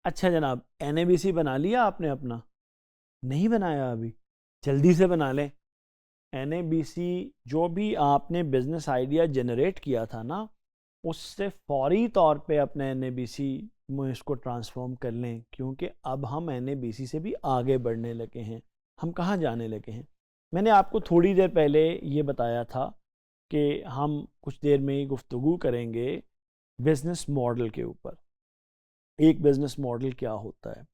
अच्छा जनाब, एनएबीसी बना लिया आपने अपना? नहीं बनाया अभी? जल्दी से बना लें। एनएबीसी जो भी आपने बिजनेस आइडिया जनरेट किया था ना, उससे फौरी तौर पे अपने एनएबीसी में इसको ट्रांसफॉर्म कर लें, क्योंकि अब हम एनएबीसी से भी आगे बढ़ने लगे हैं। हम कहाँ जाने लगे हैं? मैंने आपको थोड़ी देर पहले ये बताया था कि हम कुछ देर में ही गुफ्तगू करेंगे बिजनेस मॉडल के ऊपर। एक बिजनेस मॉडल क्या होता है?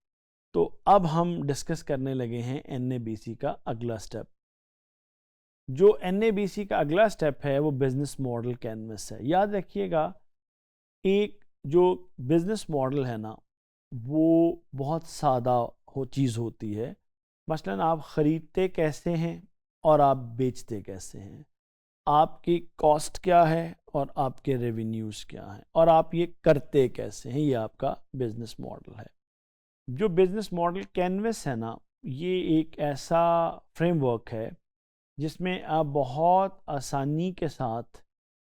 तो अब हम डिस्कस करने लगे हैं एनएबीसी का अगला स्टेप। जो एनएबीसी का अगला स्टेप है वो बिजनेस मॉडल कैनवस है। याद रखिएगा, एक जो बिजनेस मॉडल है ना, वो बहुत सादा चीज़ होती है। मसलन आप ख़रीदते कैसे हैं और आप बेचते कैसे हैं, आपकी कॉस्ट क्या है और आपके रेवेन्यूज़ क्या हैं, और आप ये करते कैसे हैं, ये आपका बिजनेस मॉडल है। जो बिजनेस मॉडल कैनवस है ना, ये एक ऐसा फ्रेमवर्क है जिसमें आप बहुत आसानी के साथ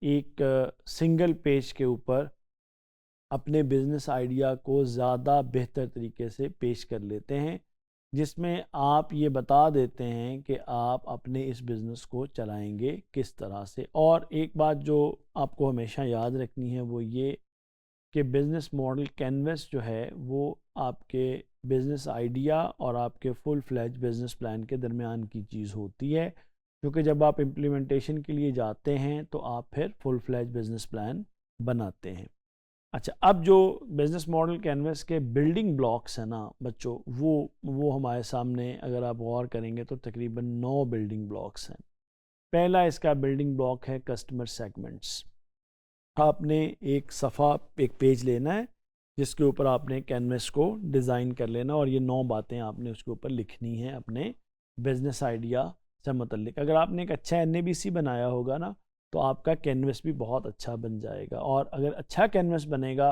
एक सिंगल पेज के ऊपर अपने बिजनेस आइडिया को ज़्यादा बेहतर तरीके से पेश कर लेते हैं, जिसमें आप ये बता देते हैं कि आप अपने इस बिज़नेस को चलाएंगे किस तरह से। और एक बात जो आपको हमेशा याद रखनी है वो ये कि बिज़नेस मॉडल कैनवस जो है वो आपके बिज़नेस आइडिया और आपके फुल फ्लैज बिज़नेस प्लान के दरमियान की चीज़ होती है, क्योंकि जब आप इम्प्लीमेंटेशन के लिए जाते हैं तो आप फिर फुल फ्लैज बिज़नेस प्लान बनाते हैं। अच्छा, अब जो बिज़नेस मॉडल कैनवस के बिल्डिंग ब्लॉक्स हैं ना बच्चों, वो हमारे सामने अगर आप गौर करेंगे तो तकरीबन 9 बिल्डिंग ब्लॉक्स हैं। पहला इसका बिल्डिंग ब्लॉक है कस्टमर सेगमेंट्स। आपने एक सफ़ा एक पेज लेना है जिसके ऊपर आपने कैनवस को डिज़ाइन कर लेना, और ये 9 बातें आपने उसके ऊपर लिखनी है अपने बिज़नेस आइडिया से मुतल्लिक। अगर आपने एक अच्छा एनएबीसी बनाया होगा ना, तो आपका कैनवस भी बहुत अच्छा बन जाएगा, और अगर अच्छा कैनवस बनेगा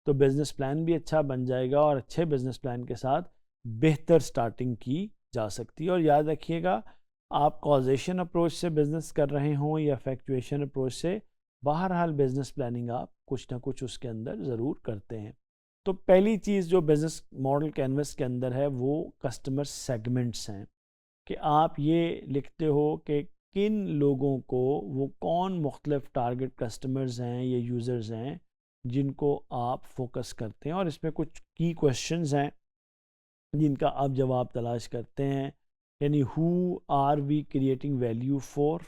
तो बिज़नेस प्लान भी अच्छा बन जाएगा, और अच्छे बिज़नेस प्लान के साथ बेहतर स्टार्टिंग की जा सकती है। और याद रखिएगा, आप कॉजेशन अप्रोच से बिज़नेस कर रहे हों या फैक्चुएशन अप्रोच से, बहरहाल बिजनेस प्लानिंग आप कुछ ना कुछ उसके अंदर ज़रूर करते हैं। तो पहली चीज़ जो बिज़नेस मॉडल कैनवस के अंदर है वो कस्टमर सेगमेंट्स हैं, कि आप ये लिखते हो कि किन लोगों को, वो कौन मुख्तलिफ टारगेट कस्टमर्स हैं या यूज़र्स हैं जिनको आप फोकस करते हैं, और इसमें कुछ की क्वेश्चंस हैं जिनका आप जवाब तलाश करते हैं। यानी who are we creating value for,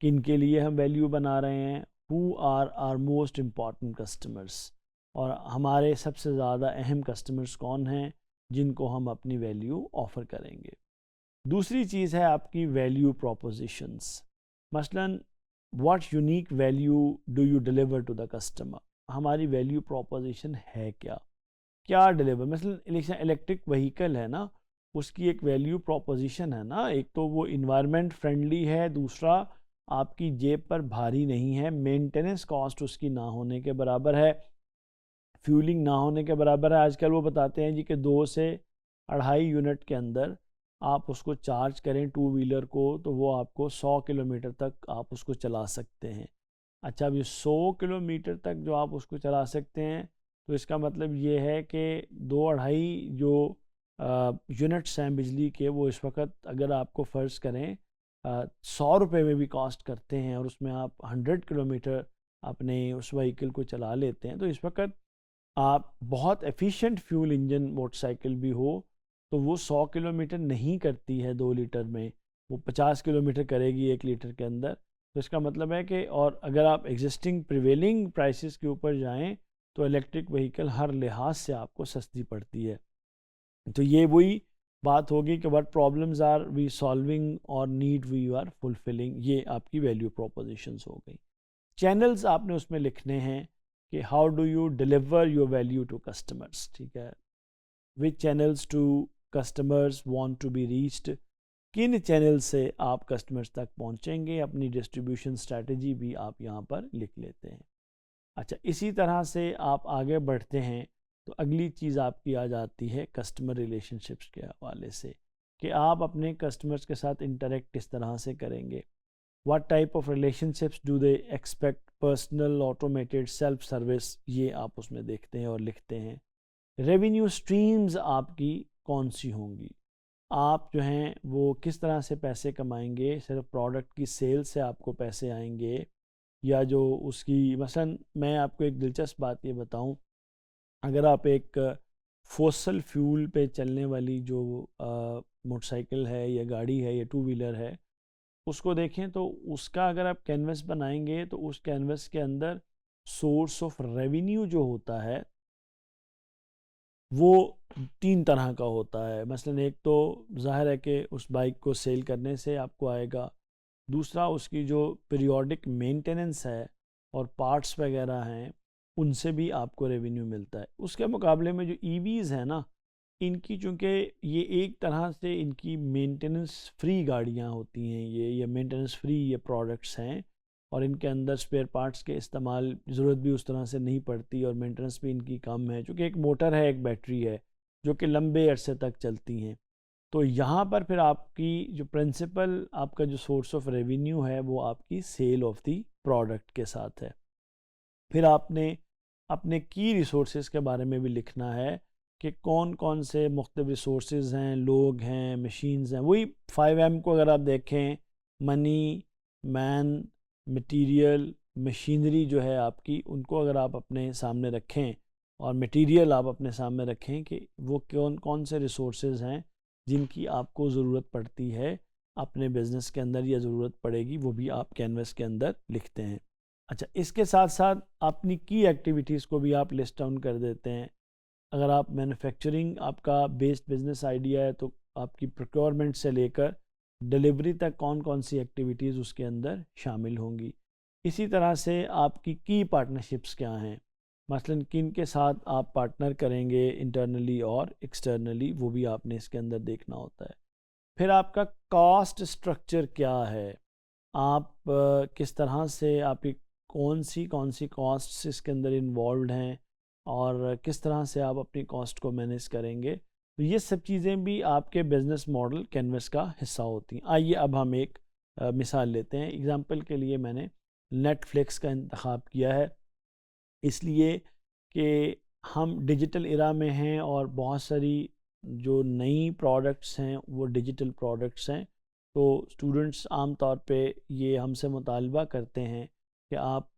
किन के लिए हम वैल्यू बना रहे हैं, who are are most important customers, और हमारे सबसे ज़्यादा अहम कस्टमर्स कौन हैं जिनको हम अपनी वैल्यू ऑफ़र करेंगे। दूसरी चीज़ है आपकी वैल्यू प्रोपोजिशंस। मसलन what unique value do you deliver to the customer, हमारी वैल्यू प्रोपोजिशन है क्या, क्या डिलीवर। मसलन इलेक्ट्रिक व्हीकल है ना, उसकी एक वैल्यू प्रोपोजिशन है ना, एक तो वो इन्वायरमेंट फ्रेंडली है, दूसरा आपकी जेब पर भारी नहीं है, मेंटेनेंस कॉस्ट उसकी ना होने के बराबर है, फ्यूलिंग ना होने के बराबर है। आजकल वो बताते हैं जी कि 2 से 2.5 यूनिट के अंदर आप उसको चार्ज करें टू व्हीलर को, तो वो आपको 100 किलोमीटर तक आप उसको चला सकते हैं। अच्छा, अब ये 100 किलोमीटर तक जो आप उसको चला सकते हैं, तो इसका मतलब ये है कि 2-2.5 जो यूनिट्स हैं बिजली के, वो इस वक्त अगर आपको फ़र्ज़ करें 100 रुपये में भी कॉस्ट करते हैं, और उसमें आप 100 किलोमीटर अपने उस व्हीकल को चला लेते हैं, तो इस वक्त आप बहुत एफिशिएंट फ्यूल इंजन मोटरसाइकिल भी हो तो वो 100 किलोमीटर नहीं करती है 2 लीटर में, वो 50 किलोमीटर करेगी 1 लीटर के अंदर। तो इसका मतलब है कि, और अगर आप एग्जिस्टिंग प्रिवेलिंग प्राइसेस के ऊपर जाएं तो इलेक्ट्रिक व्हीकल हर लिहाज से आपको सस्ती पड़ती है। तो ये वही बात होगी कि what problems are we solving और नीड वी आर फुलफिलिंग, ये आपकी वैल्यू प्रोपोजिशंस हो गई। चैनल्स आपने उसमें लिखने हैं कि how do you deliver your value to customers, ठीक है, which channels to customers want to be reached, किन चैनल से आप कस्टमर्स तक पहुंचेंगे, अपनी डिस्ट्रीब्यूशन स्ट्रैटेजी भी आप यहाँ पर लिख लेते हैं। अच्छा, इसी तरह से आप आगे बढ़ते हैं तो अगली चीज़ आपकी आ जाती है कस्टमर रिलेशनशिप्स के हवाले से, कि आप अपने कस्टमर्स के साथ इंटरेक्ट किस तरह से करेंगे। What type of relationships do they expect, personal, automated, self service, ये आप उसमें देखते हैं और लिखते हैं। रेवेन्यू स्ट्रीम्स आपकी कौन सी होंगी, आप जो हैं वो किस तरह से पैसे कमाएंगे, सिर्फ प्रोडक्ट की सेल से आपको पैसे आएंगे या जो उसकी, मसलन मैं आपको एक दिलचस्प बात ये बताऊं, अगर आप एक फोसल फ्यूल पे चलने वाली जो मोटरसाइकिल है या गाड़ी है या टू व्हीलर है उसको देखें तो उसका अगर आप कैनवस बनाएंगे तो उस कैनवस के अंदर सोर्स ऑफ रेवेन्यू जो होता है वो 3 तरह का होता है। मसलन एक तो ज़ाहिर है कि उस बाइक को सेल करने से आपको आएगा, दूसरा उसकी जो पीरियोडिक मेंटेनेंस है और पार्ट्स वगैरह हैं उनसे भी आपको रेवेन्यू मिलता है। उसके मुकाबले में जो ईवीज़ हैं ना, इनकी चूँकि ये एक तरह से इनकी मेंटेनेंस फ्री गाड़ियाँ होती हैं, ये या मेंटेनेंस फ्री ये प्रोडक्ट्स हैं और इनके अंदर स्पेयर पार्ट्स के इस्तेमाल ज़रूरत भी उस तरह से नहीं पड़ती और मेंटेनेंस भी इनकी कम है, चूँकि एक मोटर है एक बैटरी है जो कि लंबे अरसे तक चलती हैं। तो यहाँ पर फिर आपकी जो प्रिंसिपल आपका जो सोर्स ऑफ रेवेन्यू है वो आपकी सेल ऑफ दी प्रोडक्ट के साथ है। फिर आपने अपने की रिसोर्सेज के बारे में भी लिखना है कि कौन कौन से मुख्तलिफ रिसोर्सेज हैं, लोग हैं, मशीन्स हैं। वही 5M को अगर आप देखें, मनी, मैन, मटेरियल, मशीनरी जो है आपकी, उनको अगर आप अपने सामने रखें और मटेरियल आप अपने सामने रखें कि वो कौन कौन से रिसोर्सेज हैं जिनकी आपको ज़रूरत पड़ती है अपने बिज़नेस के अंदर या ज़रूरत पड़ेगी, वो भी आप कैनवस के अंदर लिखते हैं। अच्छा, इसके साथ साथ अपनी की एक्टिविटीज़ को भी आप लिस्ट डाउन कर देते हैं। अगर आप मैन्युफैक्चरिंग आपका बेस्ड बिज़नेस आइडिया है तो आपकी प्रोक्योरमेंट से लेकर डिलीवरी तक कौन कौन सी एक्टिविटीज़ उसके अंदर शामिल होंगी। इसी तरह से आपकी की पार्टनरशिप्स क्या हैं, मसलन किन के साथ आप पार्टनर करेंगे इंटरनली और एक्सटर्नली, वो भी आपने इसके अंदर देखना होता है। फिर आपका कॉस्ट स्ट्रक्चर क्या है, आप किस तरह से आपकी कौन सी कॉस्ट्स इसके अंदर इन्वॉल्व हैं और किस तरह से आप अपनी कॉस्ट को मैनेज करेंगे। तो ये सब चीज़ें भी आपके बिज़नेस मॉडल कैनवस का हिस्सा होती हैं। आइए अब हम एक मिसाल लेते हैं। एग्ज़ाम्पल के लिए मैंने नेटफ्लिक्स का इंतखाब किया है इसलिए कि हम डिजिटल इरा में हैं और बहुत सारी जो नई प्रोडक्ट्स हैं वो डिजिटल प्रोडक्ट्स हैं। तो स्टूडेंट्स आम तौर पे ये हमसे मुतालबा करते हैं कि आप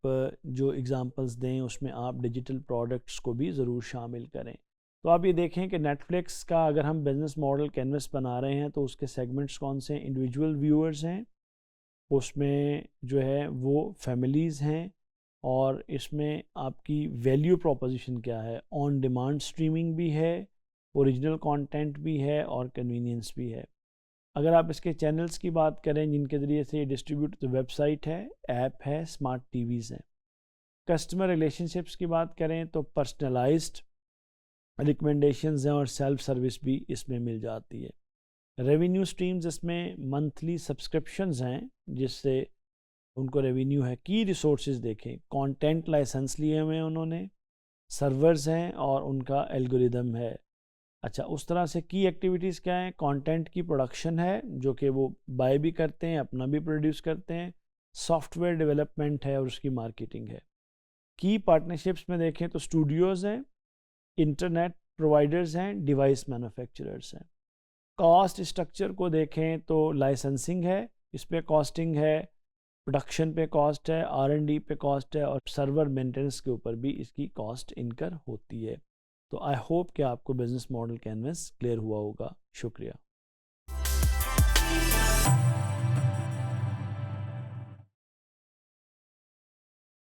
जो एग्ज़ाम्पल्स दें उसमें आप डिजिटल प्रोडक्ट्स को भी ज़रूर शामिल करें। तो आप ये देखें कि नेटफ्लिक्स का अगर हम बिज़नेस मॉडल कैनवस बना रहे हैं तो उसके सेगमेंट्स कौन से हैं, इंडिविजुअल व्यूअर्स हैं, उसमें जो है वो फैमिलीज़ हैं और इसमें आपकी वैल्यू प्रोपोजिशन क्या है, ऑन डिमांड स्ट्रीमिंग भी है, ओरिजिनल कंटेंट भी है और कन्वीनियंस भी है। अगर आप इसके चैनल्स की बात करें जिनके ज़रिए से ये डिस्ट्रीब्यूट, तो वेबसाइट है, ऐप है, स्मार्ट टीवीज़ हैं। कस्टमर रिलेशनशिप्स की बात करें तो पर्सनलाइज्ड रिकमेंडेशंस हैं और सेल्फ सर्विस भी इसमें मिल जाती है। रेवेन्यू स्ट्रीम्स इसमें मंथली सब्सक्रिप्शंस हैं जिससे उनको रेवेन्यू है। की रिसोर्सेज देखें, कंटेंट लाइसेंस लिए हुए हैं उन्होंने, सर्वर्स हैं और उनका एल्गोरिदम है। अच्छा, उस तरह से की एक्टिविटीज़ क्या हैं, कंटेंट की प्रोडक्शन है जो कि वो बाय भी करते हैं, अपना भी प्रोड्यूस करते हैं, सॉफ्टवेयर डेवलपमेंट है और उसकी मार्केटिंग है। की पार्टनरशिप्स में देखें तो स्टूडियोज़ हैं, इंटरनेट प्रोवाइडर्स हैं, डिवाइस मैन्युफैक्चरर्स हैं। कॉस्ट स्ट्रक्चर को देखें तो लाइसेंसिंग है, इस पे कॉस्टिंग है, प्रोडक्शन पे कॉस्ट है, R&D पे कॉस्ट है और सर्वर मेंटेनेंस के ऊपर भी इसकी कॉस्ट इनकर होती है। तो आई होप कि आपको बिज़नेस मॉडल कैनवस क्लियर हुआ होगा। शुक्रिया।